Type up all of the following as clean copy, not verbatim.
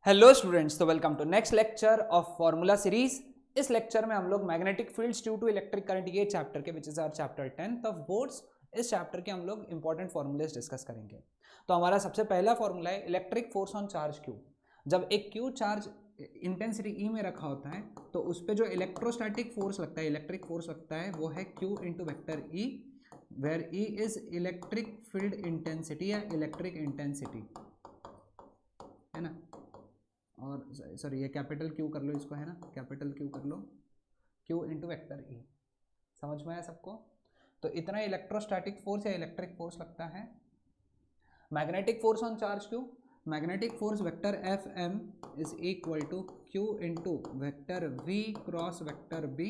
Hello students, तो welcome to next lecture of formula series. इस lecture में हम लोग magnetic fields due to electric current ये चैप्टर के which is our chapter 10th of boards. इस चैप्टर के हम लोग इंपॉर्टेंट फॉर्मूलेस डिस्कस करेंगे। तो हमारा सबसे पहला फॉर्मूला है electric force on charge Q. जब एक क्यू चार्ज इंटेंसिटी ई में रखा होता है तो उस पर जो इलेक्ट्रोस्टैटिक फोर्स लगता है, इलेक्ट्रिक फोर्स लगता है, वो है Q into vector E, where E is electric field intensity या इलेक्ट्रिक इंटेंसिटी, है ना। और सॉरी, ये कैपिटल क्यू कर लो इसको, है ना, कैपिटल क्यू कर लो, क्यू इंटू वेक्टर ई। समझ में आया सबको? तो इतना इलेक्ट्रोस्टैटिक फोर्स या इलेक्ट्रिक फोर्स लगता है। Magnetic force on charge Q, magnetic force vector F M is equal to Q into vector V cross vector B.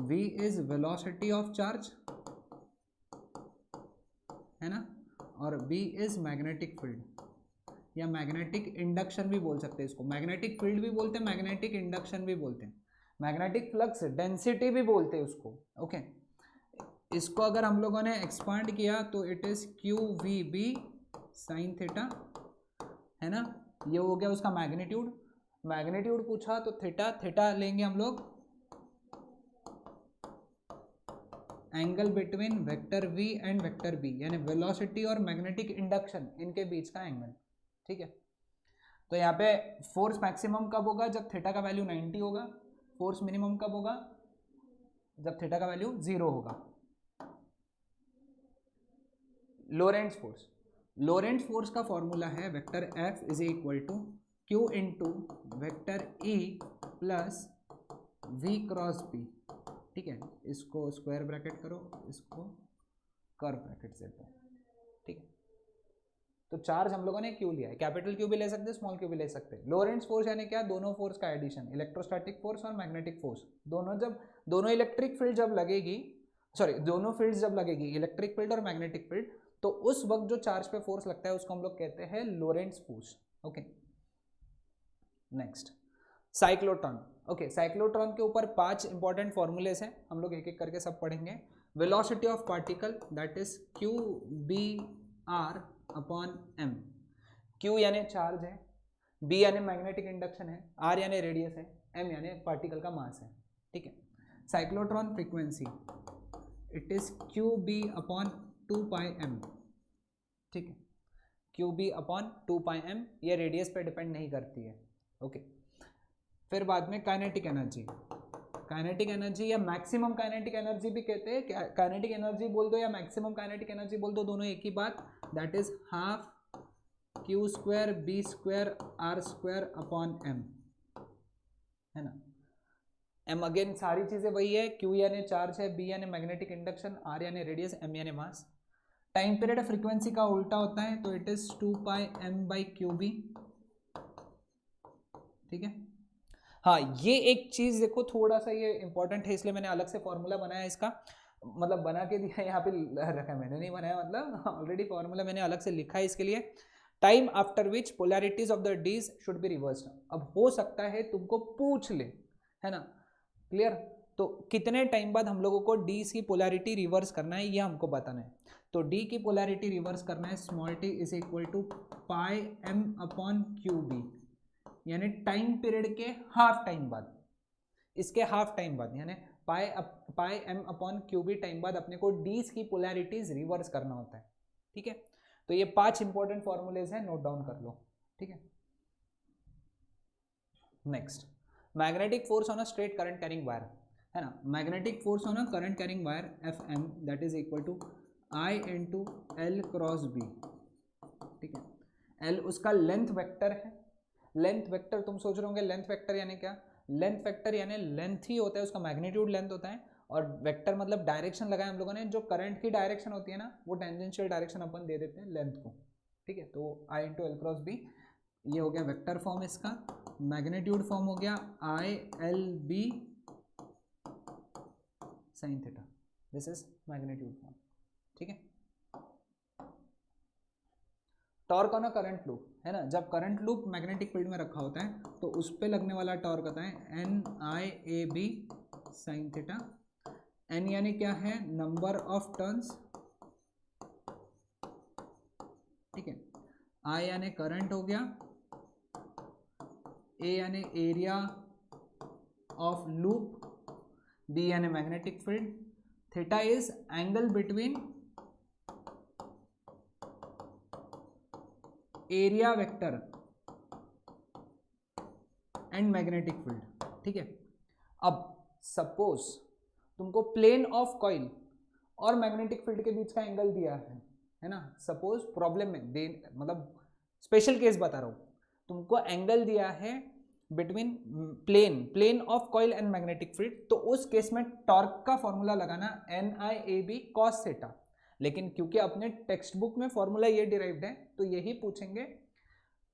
V is velocity of charge, है ना, और बी इज मैग्नेटिक फील्ड या magnetic induction भी बोल सकते हैं इसको। Magnetic field भी बोलते हैं, मैग्नेटिक इंडक्शन भी बोलते हैं, मैग्नेटिक फ्लक्स डेंसिटी भी बोलते हैं उसको। ओके, इसको अगर हम लोगों ने एक्सपांड किया तो it is Q V B sine theta, है ना। ये हो गया उसका मैग्नीट्यूड। मैग्नीट्यूड पूछा तो थीटा, थीटा लेंगे हम लोग angle between vector V and vector B, यानी वेलोसिटी और मैग्नेटिक इंडक्शन इनके बीच का एंगल। ठीक है, तो यहाँ पे फोर्स मैक्सिमम कब होगा? जब थीटा का वैल्यू 90 होगा। फोर्स मिनिमम कब होगा? जब थीटा का वैल्यू 0 होगा। लोरेंट्ज फोर्स, लोरेंट्ज फोर्स का फॉर्मूला है vector F is equal to Q into vector E plus V cross B. ठीक है, इसको स्क्वायर ब्रैकेट करो, इसको कर्व ब्रैकेट से दो। ठीक है, तो चार्ज हम लोगों ने क्यू लिया है, कैपिटल क्यू भी ले सकते हैं, स्मॉल क्यू भी ले सकते हैं। लोरेंट्ज फोर्स यानी क्या? दोनों फोर्स का एडिशन, इलेक्ट्रोस्टैटिक फोर्स और मैग्नेटिक फोर्स दोनों। जब दोनों इलेक्ट्रिक फील्ड जब लगेगी, सॉरी दोनों फील्ड्स जब लगेगी, इलेक्ट्रिक फील्ड और मैग्नेटिक फील्ड, तो उस वक्त जो चार्ज पे फोर्स लगता है उसको हम लोग कहते हैं Lorentz force. Okay, next cyclotron. Okay, cyclotron के ऊपर 5 इंपॉर्टेंट फॉर्मूलेस हैं, हम लोग एक एक करके सब पढ़ेंगे। Velocity of particle that is Q B R upon M. Q यानी चार्ज है, बी यानी मैग्नेटिक इंडक्शन है, आर यानी रेडियस है, एम यानी पार्टिकल का मास है। ठीक है, cyclotron frequency it is Q B upon 2 pi M. ठीक है, Q B upon 2 pi M, ये रेडियस पे डिपेंड नहीं करती है। ओके, फिर बाद में काइनेटिक एनर्जी, काइनेटिक एनर्जी या मैक्सिमम काइनेटिक एनर्जी भी कहते हैं। काइनेटिक एनर्जी बोल दो या मैक्सिमम काइनेटिक एनर्जी बोल दो, दोनों एक ही बात। That is half Q square B square R square upon M, है ना। एम अगेन सारी चीजें वही है, क्यू यानी चार्ज है, बी यानी मैग्नेटिक इंडक्शन, आर यानी रेडियस, एम यानी मास। टाइम पीरियड फ्रीक्वेंसी का उल्टा होता है, तो it is 2 pi M by Q B. ठीक है, हाँ ये एक चीज देखो, थोड़ा सा ये इंपॉर्टेंट है, इसलिए मैंने अलग से फॉर्मूला बनाया इसका, मतलब बना के दिया यहाँ पे रखा, मैंने नहीं बनाया, मतलब ऑलरेडी फॉर्मूला मैंने अलग से लिखा है इसके लिए। Time after which polarities of the dees should be reversed. अब हो सकता है तुमको पूछ ले, है ना, क्लियर। तो कितने टाइम बाद हम लोगों को डीज की पोलैरिटी रिवर्स करना है ये हमको बताना है। तो डी की पोलैरिटी रिवर्स करना है, small T is equal to pi M upon Q B, यानी टाइम पीरियड के हाफ टाइम बाद, इसके हाफ टाइम बाद, यानी pi M upon Q B time बाद अपने को डीज की पोलैरिटीज रिवर्स करना होता है। ठीक है, तो ये 5 इंपॉर्टेंट फॉर्मूलेज हैं, नोट डाउन कर लो। ठीक है, next magnetic force on a straight current carrying wire, है ना। Magnetic force on a current carrying wire F M that is equal to I into L cross B. ठीक है, L उसका लेंथ वेक्टर है। लेंथ वेक्टर तुम सोच रहे होंगे लेंथ वेक्टर यानी क्या? लेंथ वेक्टर यानी लेंथ ही होता है, उसका मैग्नीट्यूड लेंथ होता है, और वेक्टर मतलब डायरेक्शन लगाया हम लोगों ने, जो करंट की डायरेक्शन होती है ना, वो टेंजेंशियल डायरेक्शन अपन दे देते हैं लेंथ को। ठीक है, तो I into L cross B, ये हो गया वेक्टर फॉर्म इसका। मैग्नीट्यूड फॉर्म हो गया I L B sine theta, this is magnitude form. ठीक है, torque on a current loop, है ना, जब करंट लूप मैग्नेटिक फील्ड में रखा होता है तो उस पर लगने वाला टॉर्क होता है N I A B sine theta. N यानी क्या है? Number of turns. ठीक है, आई यानी करंट हो गया, ए यानी एरिया ऑफ लूप, बी यानी magnetic field, theta is angle between area vector and magnetic field. ठीक है, अब सपोज तुमको प्लेन ऑफ कॉइल और मैग्नेटिक फील्ड के बीच का एंगल दिया है ना। सपोज प्रॉब्लम में मतलब स्पेशल केस बता रहा हूं, तुमको एंगल दिया है between plane of coil and magnetic field, तो उस केस में टॉर्क का फॉर्मूला लगाना NIAB cos थीटा। लेकिन क्योंकि अपने टेक्स्ट बुक में फॉर्मूला ये डिराइव्ड है तो यही पूछेंगे।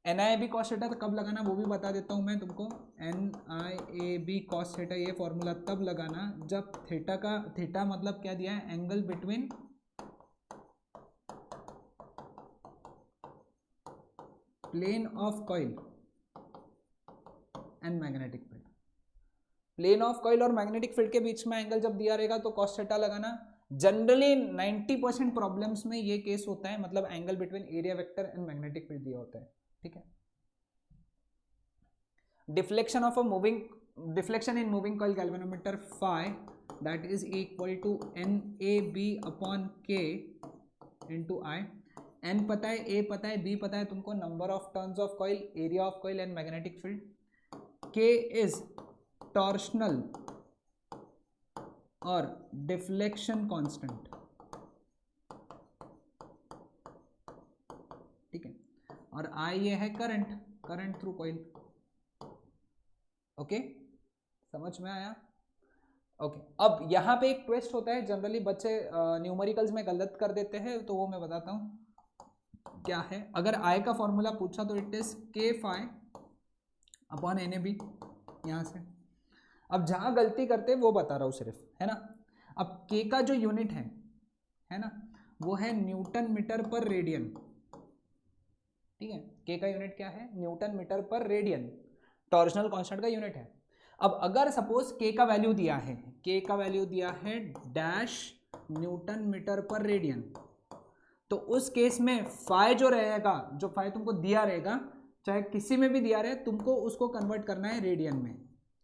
NIAB cos थीटा तो कब लगाना वो भी बता देता हूं मैं तुमको। NIAB cos थीटा ये फॉर्मूला तब लगाना जब थीटा मतलब क्या दिया है, angle between plane of coil and magnetic field. Plane of coil और मैग्नेटिक फील्ड के बीच में एंगल जब दिया रहेगा तो cos थीटा लगाना। जनरली 90% प्रॉब्लम्स में ये केस होता है, मतलब angle between area vector and magnetic field दिया होता है। ठीक है, deflection in moving coil galvanometer phi that is equal to NAB upon K into I। N पता है, A पता है, B पता है तुमको, number of turns of coil, area of coil and magnetic field. K is torsional और deflection constant. ठीक है, और I ये है करंट थ्रू कॉइल। ओके, समझ में आया? ओके, अब यहाँ पे एक ट्विस्ट होता है, जनरली बच्चे न्यूमेरिकल्स में गलत कर देते हैं, तो वो मैं बताता हूँ क्या है। अगर I का फॉर्मूला पूछा तो it is K phi upon NAB यहाँ से। अब जहाँ गलती करते हैं वो बता रहा हूँ सिर्फ, है ना। अब K का जो यूनिट है ना, वो है न्यूटन मीटर पर रेडियन। ठीक है, K का यूनिट क्या है, न्यूटन मीटर पर रेडियन, टॉर्शनल कांस्टेंट का यूनिट है। अब अगर सपोज K का वैल्यू दिया है, K का वैल्यू दिया है डैश न्यूटन मीटर पर रेडियन, तो उस केस में फाई जो रहेगा, जो फाई तुमको दिया रहेगा, चाहे किसी में भी दिया रहे, तुमको उसको कन्वर्ट करना है रेडियन में,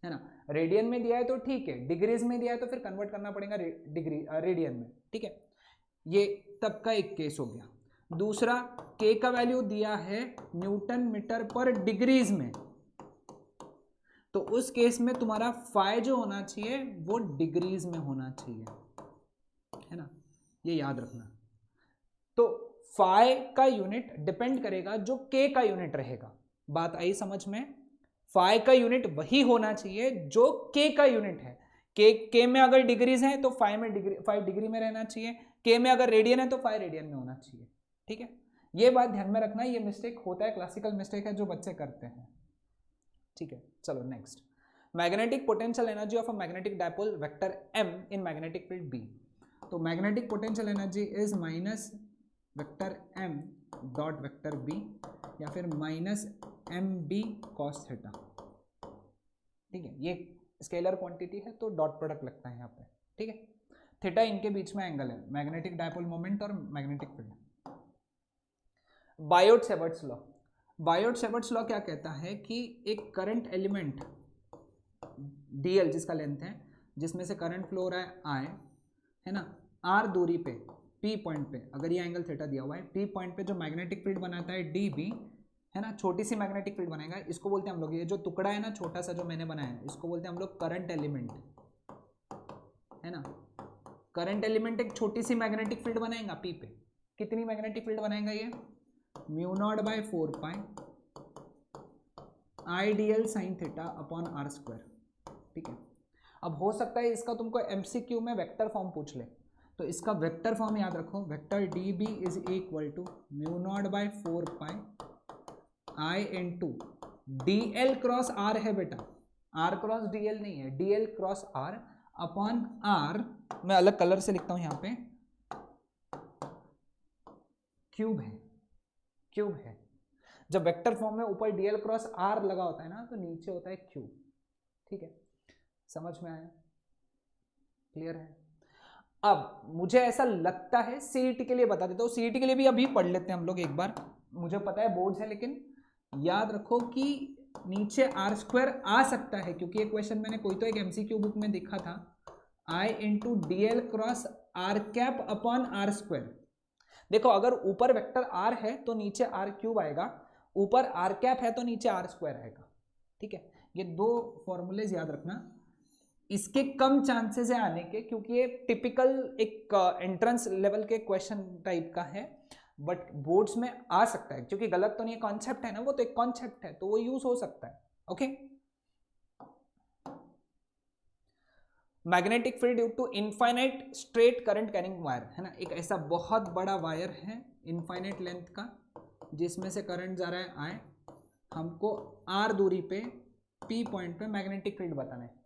है ना। रेडियन में दिया है तो ठीक है, डिग्रीज में दिया है तो फिर कन्वर्ट करना पड़ेगा रेडियन में। ठीक है, ये तब का एक केस हो गया। दूसरा, K का वैल्यू दिया है न्यूटन मीटर पर डिग्रीज में, तो उस केस में तुम्हारा फाई जो होना चाहिए वो डिग्रीज में होना चाहिए, है ना, ये याद रखना। तो फाई का यूनिट डिपेंड करेगा जो K का यूनिट रहेगा। बात आई समझ में? फाई का यूनिट वही होना चाहिए जो K का यूनिट है। K में अगर डिग्रीज है तो फाई डिग्री में रहना चाहिए, K में अगर रेडियन है तो फाई रेडियन में होना चाहिए। ठीक है, ये बात ध्यान में रखना, ये मिस्टेक होता है, क्लासिकल मिस्टेक है जो बच्चे करते हैं। ठीक है, चलो next, magnetic potential energy of a magnetic dipole vector M in magnetic field B। तो magnetic potential energy is minus vector M dot vector B, या फिर माइनस MB cos थीटा। ठीक है, ये स्केलर क्वांटिटी है तो डॉट प्रोडक्ट लगता है यहाँ पे। ठीक है, थीटा इनके बीच में एंगल है, मैग्नेटिक डायपोल मोमेंट और magnetic field. Biot-Savart's law, Biot-Savart's law क्या कहता है कि एक करंट एलिमेंट DL जिसका लेंथ है, जिसमें से करंट फ्लो हो रहा है I, है ना, R दूरी पे P पॉइंट पे, अगर ये एंगल थीटा दिया हुआ है, P पॉइंट पे जो मैग्नेटिक फील्ड बनाता है DB, है ना, छोटी सी मैग्नेटिक फील्ड बनाएगा, इसको बोलते हैं हम लोग, ये जो टुकड़ा है ना छोटा सा जो मैंने बनाया है, इसको बोलते हैं हम लोग करंट एलिमेंट, है ना। करंट एलिमेंट एक छोटी सी मैग्नेटिक फील्ड बनाएगा P पे। कितनी मैग्नेटिक फील्ड बनाएगा ये, mu naught by 4 pi IDL sine theta upon R square. ठीक है, अब हो सकता है इसका तुमको MCQ में वेक्टर फॉर्म पूछ ले, तो इसका वेक्टर फॉर्म याद रखो, vector DB is equal to mu naught by 4 pi I into DL cross R है बेटा, R क्रॉस DL नहीं है, DL क्रॉस R अपॉन R, मैं अलग कलर से लिखता हूं यहाँ पे, क्यूब है। जब वेक्टर फॉर्म में ऊपर DL क्रॉस R लगा होता है ना, तो नीचे होता है क्यूब। ठीक है, समझ में आया? क्लियर है? अब मुझे ऐसा लगता है, CET के लिए बता देता हूँ, CET के लिए भी अभी पढ़ लेते हैं हम लोग एक बार, मुझे पता है बोर्ड्स है, लेकिन याद रखो कि नीचे आर स्क्वायर आ सकता है, क्योंकि ये क्वेश्चन मैंने कोई तो एक एमसीक्यू बुक में देखा था, I into D L cross R cap upon R square. देखो अगर ऊपर वेक्टर आर है तो नीचे आर क्यूब आएगा, ऊपर आर कैप है तो नीचे आर स्क्वायर आएगा। ठीक है, ये दो फॉर्मूलेज याद रखना। इसके कम चांसेस है आने के, क्योंकि ये टिपिकल एक एंट्रेंस लेवल के क्वेश्चन टाइप का है, बट बोर्ड्स में आ सकता है, क्योंकि गलत तो नहीं है, कॉन्सेप्ट है ना, वो तो एक कॉन्सेप्ट है तो वो यूज हो सकता है। Okay, magnetic field due to infinite straight current carrying wire, है ना, एक ऐसा बहुत बड़ा वायर है इनफाइनाइट लेंथ का, जिसमें से करंट जा रहा है आई, हमको आर दूरी पे पी पॉइंट पे मैग्नेटिक फील्ड बताना है।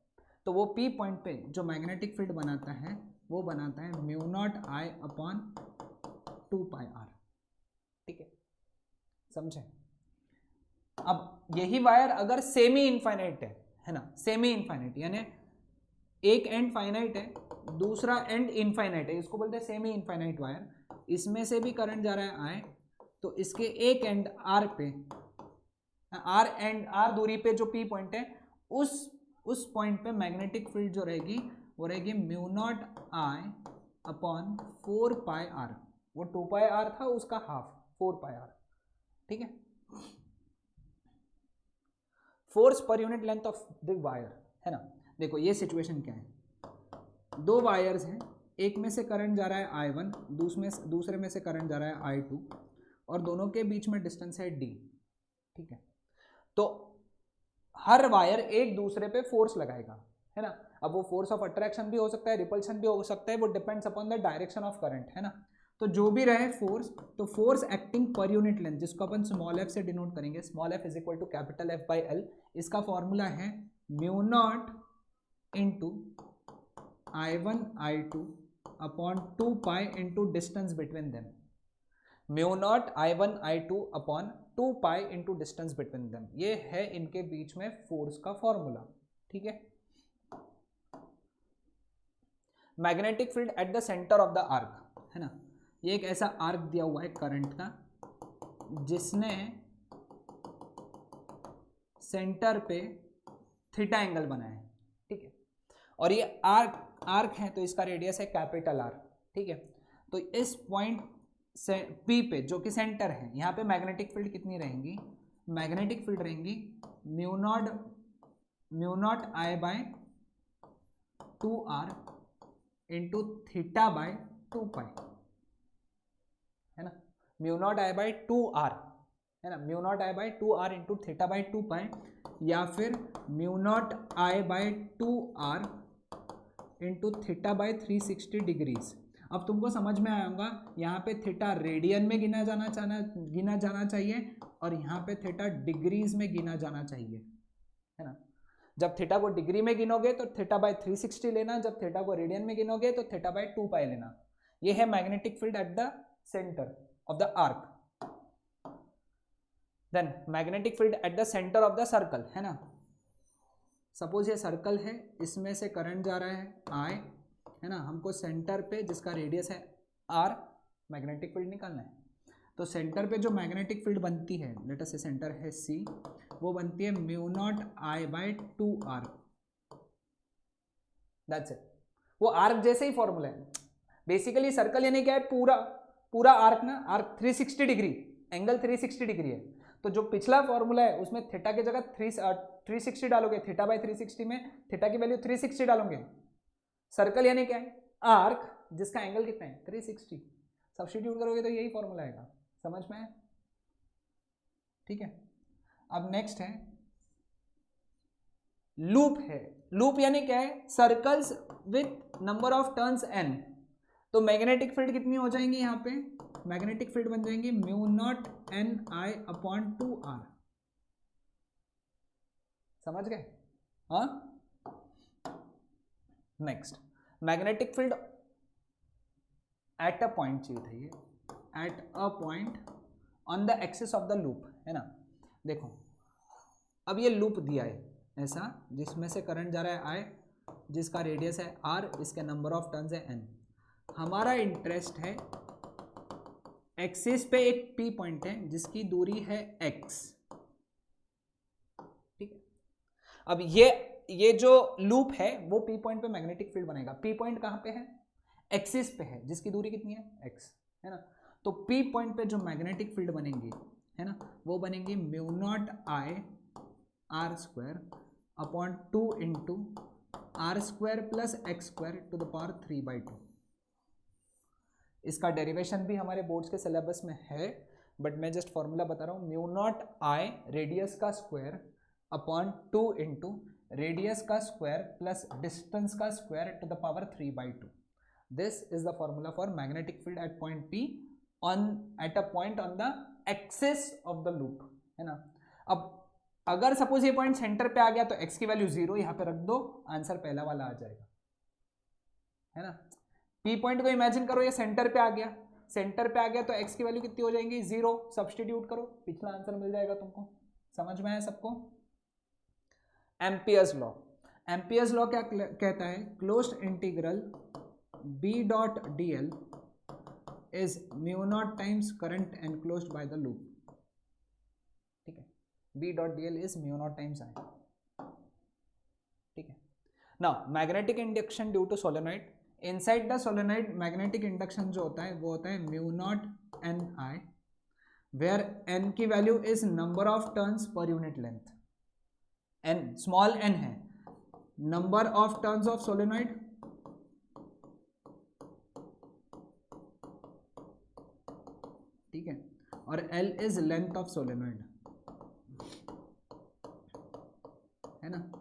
तो वो पी पॉइंट पे जो मैग्नेटिक फील्ड बनाता है वो बनाता है mu naught I upon 2 pi R. ठीक है, समझे? अब यही वायर अगर सेमी इनफाइनाइट है ना, सेमी इनफाइनाइट यानी एक एंड फाइनाइट है, दूसरा एंड इनफाइनाइट है, इसको बोलते हैं सेमी इनफाइनाइट वायर, इसमें से भी करंट जा रहा है आई, तो इसके एक एंड आर पे, आर दूरी पे जो पी पॉइंट है, उस पॉइंट पे मैग्नेटिक फील्ड जो रहेगी वो रहेगी mu naught I upon 4 pi R. वो 2 पाई आर था, उसका हाफ 4 पाई आर। ठीक है, फोर्स पर unit length of the wire, है ना। देखो ये सिचुएशन क्या है, दो वायर्स हैं, एक में से करंट जा रहा है I1, दूसरे में से करंट जा रहा है I2, और दोनों के बीच में डिस्टेंस है D। ठीक है, तो हर वायर एक दूसरे पे फोर्स लगाएगा, है ना। अब वो फोर्स ऑफ अट्रैक्शन भी हो सकता है, रिपल्शन भी हो सकता है, वो depends upon the direction of current, है ना। तो जो भी रहे फोर्स, तो force acting per unit length, जिसको अपन स्मॉल एफ से डिनोट करेंगे, small F is equal to capital F by L, इसका फॉर्मूला है mu naught into I1 I2 upon 2 pi into distance between them, mu naught I1 I2 upon 2 pi into distance between them, ये है इनके बीच में force का formula. ठीक है, magnetic field at the centre of the arc, है ना, ये एक ऐसा आर्क दिया हुआ है करंट का, जिसने सेंटर पे थीटा एंगल बनाया है। ठीक है, और ये आर्क है तो इसका रेडियस है कैपिटल आर। ठीक है, तो इस पॉइंट से पी पे जो कि सेंटर है, यहाँ पे मैग्नेटिक फील्ड कितनी रहेंगी, मैग्नेटिक फील्ड रहेंगी mu naught I by 2r into theta by 2 pi, है ना, mu naught I by 2r, है ना, mu naught I by 2r into theta by 2 pi, या फिर mu naught I by 2r into theta by 360 degrees. अब तुमको समझ में आएगा, यहाँ पे थीटा रेडियन में गिना जाना चाहिए, और यहाँ पे थीटा डिग्रीज में गिना जाना चाहिए, है ना। जब थीटा को डिग्री में गिनोगे तो थीटा बाय 360 लेना, जब थीटा को रेडियन में गिनोगे तो थीटा बाय 2 पाई लेना। ये है magnetic field at the centre of the arc. Then magnetic field at the centre of the circle, है ना। सपोज ये सर्कल है, इसमें से करंट जा रहा है I, है ना, हमको सेंटर पे जिसका रेडियस है R मैग्नेटिक फील्ड निकालना है। तो सेंटर पे जो मैग्नेटिक फील्ड बनती है, लेट अस से सेंटर है C, वो बनती है mu naught I by 2R। That's it, वो आर्क जैसे ही फॉर्मूला है। बेसिकली सर्कल यानी क्या है, पूरा आर्क ना, आर्क 360 डिग्री, एंगल 360 डिग्री है। तो जो पिछला फॉर्मूला है उसमें थीटा की जगह 360 डालोगे, थीटा बाय 360 में थीटा की वैल्यू 360 डालोगे। सर्कल यानी क्या है, आर्क जिसका एंगल कितना है 360, सब्स्टिट्यूट करोगे तो यही फॉर्मूला आएगा। समझ में है? ठीक है, अब नेक्स्ट है लूप है। लूप यानी क्या है, circles with number of turns n। तो मैग्नेटिक फील्ड कितनी हो जाएंगी, यहाँ पे मैग्नेटिक फील्ड बन जाएंगी म्यू नॉट एन आई अपॉन 2r। समझ गए? हाँ, next magnetic field eight a point चाहिए था, ये eight a point on the axis of the loop, है ना। देखो अब ये लूप दिया है ऐसा, जिसमें से करंट जा रहा है I, जिसका रेडियस है R, इसके नंबर ऑफ टर्न्स है n। हमारा इंटरेस्ट है एक्सिस पे एक P पॉइंट है जिसकी दूरी है x, अब ये जो लूप है वो पी पॉइंट पे मैग्नेटिक फील्ड बनेगा। पी पॉइंट कहाँ पे है? एक्सिस पे है, जिसकी दूरी कितनी है? एक्स, है ना। तो पी पॉइंट पे जो मैग्नेटिक फील्ड बनेंगी, है ना, वो बनेंगी mu naught I R square upon 2 into R square plus X square to the power 3/2। इसका डेरिवेशन भी हमारे बोर्ड्स के सिलेबस में है, बट मैं जस्ट फॉर्मूला बता रहा हूँ। म्यू नॉट आई रेडियस का स्क्वायर अपॉन 2 इंटू रेडियस का स्क्वायर प्लस डिस्टेंस का square to the power 3/2। This is the formula for magnetic field at point P at a point on the axis of the loop, है ना। अब अगर suppose ये point centre पे आ गया तो x की वैल्यू 0 यहाँ पे रख दो, आंसर पहला वाला आ जाएगा, है ना। P पॉइंट को इमेजिन करो ये सेंटर पे आ गया, सेंटर पे आ गया तो x की वैल्यू कितनी हो जाएंगी? 0। सब्सटीट्यूट करो, पिछला आंसर मिल जाएगा तुमको। समझ में आया सबको? एम्पियर्स लॉ, एम्पियर्स लॉ क्या कहता है? Closed integral B dot dl is mu naught times current enclosed by the loop. ठीक है, B dot dl is mu naught times I। ठीक है, now magnetic induction due to solenoid. Inside the solenoid magnetic induction जो होता है वो होता है mu naught N I, where N की value is number of turns per unit length. N small N है, number of turns of solenoid, ठीक है, और L is length of solenoid, है ना।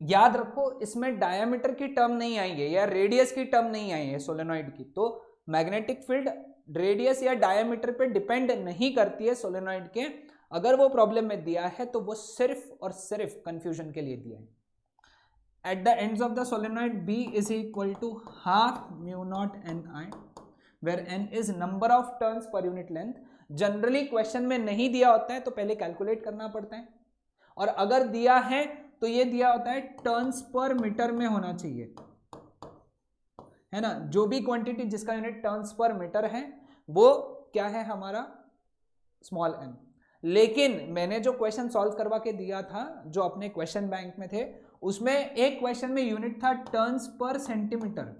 याद रखो इसमें डायमीटर की टर्म नहीं आई है या रेडियस की टर्म नहीं आई है सोलेनॉइड की, तो मैग्नेटिक फील्ड रेडियस या डायमीटर पे डिपेंड नहीं करती है सोलेनॉइड के। अगर वो प्रॉब्लम में दिया है तो वो सिर्फ और सिर्फ कंफ्यूजन के लिए दिया है। At the ends of the solenoid B is equal to half mu naught N I, where n is number of turns per unit length. Generally question में नहीं दिया होता है तो पहले कैलकुलेट करना पड़ता है, और अगर दिया है तो ये दिया होता है टर्न्स पर मीटर में होना चाहिए, है ना। जो भी क्वांटिटी जिसका यूनिट टर्न्स पर मीटर है वो क्या है हमारा? Small n। लेकिन मैंने जो क्वेश्चन सॉल्व करवा के दिया था जो अपने क्वेश्चन बैंक में थे, उसमें एक क्वेश्चन में यूनिट था टर्न्स पर सेंटीमीटर,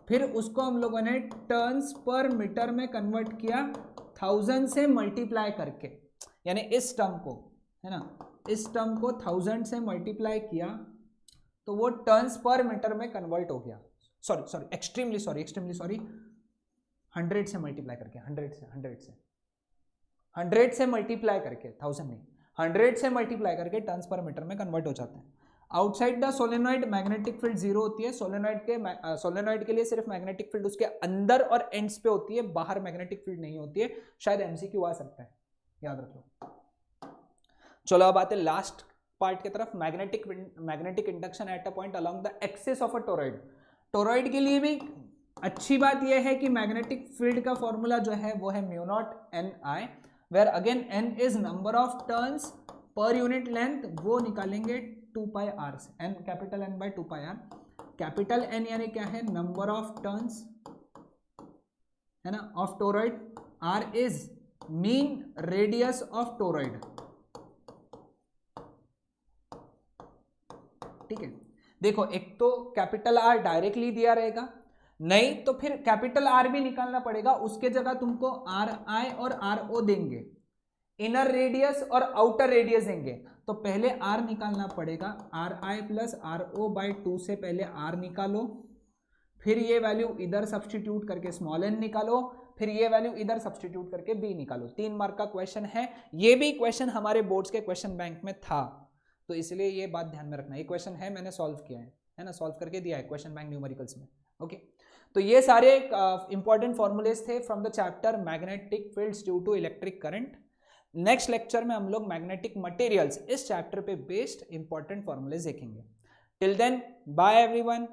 फिर उसको हम लोगों ने टर्न्स पर मीटर में कन्वर्ट किया 1000 से मल्टीप्लाई करके, यानी इस टर्म को, है ना, इस टर्म को 1000 से मल्टीप्लाई किया तो वो टर्न्स पर मीटर में कन्वर्ट हो गया। सॉरी एक्सट्रीमली सॉरी 100 से मल्टीप्लाई करके, 100 से मल्टीप्लाई करके, 1000 नहीं, 100 से मल्टीप्लाई करके टर्न्स पर मीटर में कन्वर्ट हो जाता है। Outside the solenoid magnetic field 0 होती है। सोलेनॉइड के लिए सिर्फ मैग्नेटिक फील्ड उसके अंदर और एंड्स पे होती है, बाहर मैग्नेटिक फील्ड नहीं होती है। शायद एमसीक्यू आ सकता है, याद रख लो। चलो अब आते लास्ट पार्ट की तरफ, magnetic induction eight a point along the axis of a toroid. Toroid के लिए भी अच्छी बात यह है कि मैग्नेटिक फील्ड का फॉर्मूला जो है वो है mu naught N I, where again N is number of turns per unit length, वो निकालेंगे 2 पाई आर से, N capital N by 2 pi R. Capital N यानी क्या है? नंबर ऑफ टर्न्स, है ना, of toroid. R is mean radius of toroid, ठीक है। देखो एक तो कैपिटल आर डायरेक्टली दिया रहेगा, नहीं तो फिर कैपिटल आर भी निकालना पड़ेगा, उसके जगह तुमको आर आई और आर ओ देंगे, इनर रेडियस और आउटर रेडियस देंगे। तो पहले आर निकालना पड़ेगा, R I plus R O by 2 से पहले आर निकालो, फिर ये वैल्यू इधर सब्सटीट्यूट करके स्मॉल एन निकालो, फिर ये वैल्यू इधर सब्सटीट्यूट करके बी निकालो। 3 मार्क का क्वेश्चन है, ये भी क्वेश्चन हमारे बोर्ड्स के क्वेश्चन बैंक में था, तो इसलिए ये बात ध्यान में रखना। ये क्वेश्चन है, मैंने सॉल्व किया है ना, सॉल्व करके दिया है क्वेश्चन बैंक न्यूमेरिकल्स में। ओके, तो ये सारे इंपॉर्टेंट फॉर्मूलेस थे from the chapter magnetic fields due to electric current. Next lecture में हम लोग मैग्नेटिक मटेरियल्स इस चैप्टर पे बेस्ड इंपॉर्टेंट फॉर्मूलेस देखेंगे। Till then bye everyone.